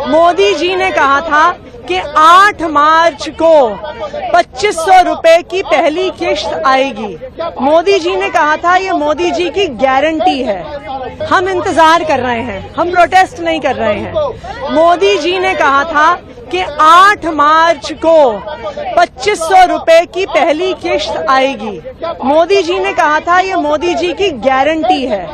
मोदी जी ने कहा था कि 8 मार्च को 2500 रुपए की पहली किश्त आएगी। मोदी जी ने कहा था, ये मोदी जी की गारंटी है। हम इंतजार कर रहे हैं, हम प्रोटेस्ट नहीं कर रहे हैं। मोदी जी ने कहा था कि 8 मार्च को 2500 रुपए की पहली किश्त आएगी। मोदी जी ने कहा था, ये मोदी जी की गारंटी है।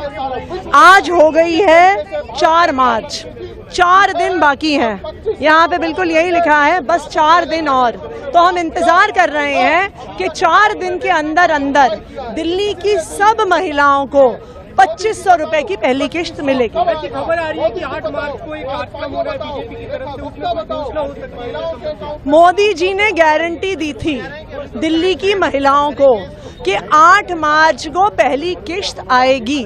आज हो गई है 4 मार्च, 4 दिन बाकी हैं। यहाँ पे बिल्कुल यही लिखा है, बस 4 दिन और। तो हम इंतजार कर रहे हैं कि 4 दिन के अंदर अंदर दिल्ली की सब महिलाओं को 2500 रुपए की पहली किश्त मिलेगी। ऐसी खबर आ रही है कि 8 मार्च को एक कार्यक्रम हो रहा है बीजेपी की तरफ से, उसमें कुछ घोषणा हो सकती है। मोदी जी ने गारंटी दी थी दिल्ली की महिलाओं को कि 8 मार्च को पहली किश्त आएगी।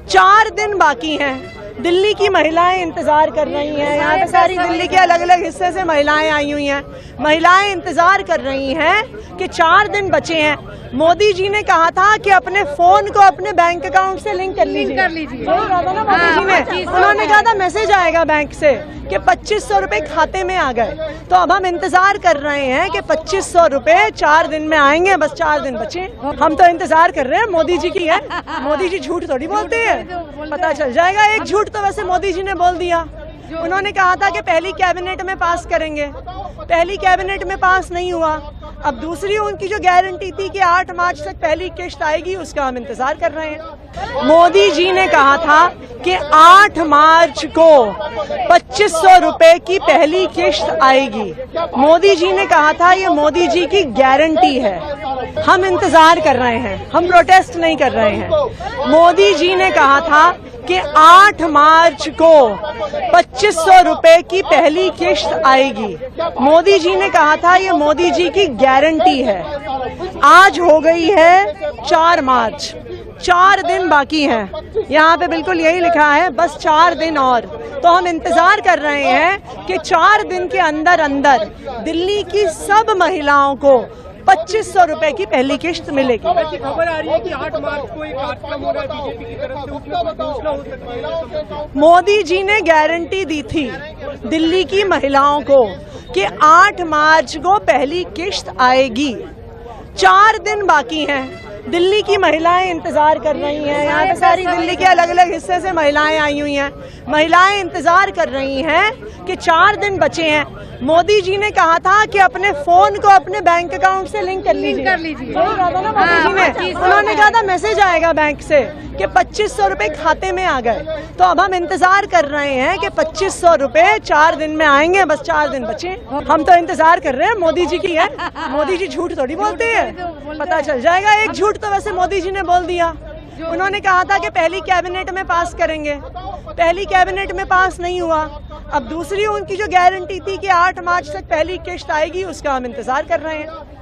4 दिन बाकी हैं। दिल्ली की महिलाएं इंतजार कर रही हैं। यहाँ पे सारी दिल्ली के अलग अलग हिस्से से महिलाएं आई हुई हैं। महिलाएं इंतजार कर रही हैं कि 4 दिन बचे हैं। मोदी जी ने कहा था कि अपने फोन को अपने बैंक अकाउंट से लिंक कर लीजिए। मोदी जी ने, उन्होंने कहा था मैसेज आएगा बैंक से कि 2500 रुपए खाते में आ गए। तो अब हम इंतजार कर रहे हैं कि 2500 रुपए 4 दिन में आएंगे। बस 4 दिन बचे। हम तो इंतजार कर रहे हैं, मोदी जी की है। मोदी जी झूठ थोड़ी बोलते हैं, पता चल जाएगा। एक झूठ तो वैसे मोदी जी ने बोल दिया। उन्होंने कहा था कि पहली कैबिनेट में पास करेंगे, पहली कैबिनेट में पास नहीं हुआ। अब दूसरी उनकी जो गारंटी थी कि 8 मार्च तक पहली किश्त आएगी, उसका हम इंतजार कर रहे हैं। मोदी जी ने कहा था कि 8 मार्च को 2500 रुपए की पहली किश्त आएगी। मोदी जी ने कहा था, ये मोदी जी की गारंटी है। हम इंतजार कर रहे हैं, हम प्रोटेस्ट नहीं कर रहे हैं। मोदी जी ने कहा था कि 8 मार्च को 2500 रुपए की पहली किश्त आएगी। मोदी जी ने कहा था, ये मोदी जी की गारंटी है। आज हो गई है 4 मार्च, 4 दिन बाकी हैं। यहाँ पे बिल्कुल यही लिखा है, बस 4 दिन और। तो हम इंतजार कर रहे हैं कि 4 दिन के अंदर अंदर दिल्ली की सब महिलाओं को 2500 रुपए की पहली किश्त मिलेगी। ऐसी खबर आ रही है कि 8 मार्च को एक कार्यक्रम हो रहा है बीजेपी की तरफ से, उसमें कुछ घोषणा हो सकती है। मोदी जी ने गारंटी दी थी दिल्ली की महिलाओं को कि 8 मार्च को पहली किश्त आएगी। 4 दिन बाकी हैं। दिल्ली की महिलाएं इंतजार कर रही हैं। यहाँ पे सारी दिल्ली के अलग अलग हिस्से से महिलाएं आई हुई हैं। महिलाएं इंतजार कर रही हैं कि 4 दिन बचे हैं। मोदी जी ने कहा था कि अपने फोन को अपने बैंक अकाउंट से लिंक कर लीजिए। मोदी जी ने, उन्होंने कहा था मैसेज आएगा बैंक से कि 2500 रुपए खाते में आ गए। तो अब हम इंतजार कर रहे हैं कि 2500 रुपए 4 दिन में आएंगे। बस 4 दिन बचे। हम तो इंतजार कर रहे हैं, मोदी जी की है। मोदी जी झूठ थोड़ी बोलते हैं, पता चल जाएगा। एक झूठ तो वैसे मोदी जी ने बोल दिया। उन्होंने कहा था कि पहली कैबिनेट में पास करेंगे, पहली कैबिनेट में पास नहीं हुआ। अब दूसरी उनकी जो गारंटी थी कि 8 मार्च तक पहली किश्त आएगी, उसका हम इंतजार कर रहे हैं।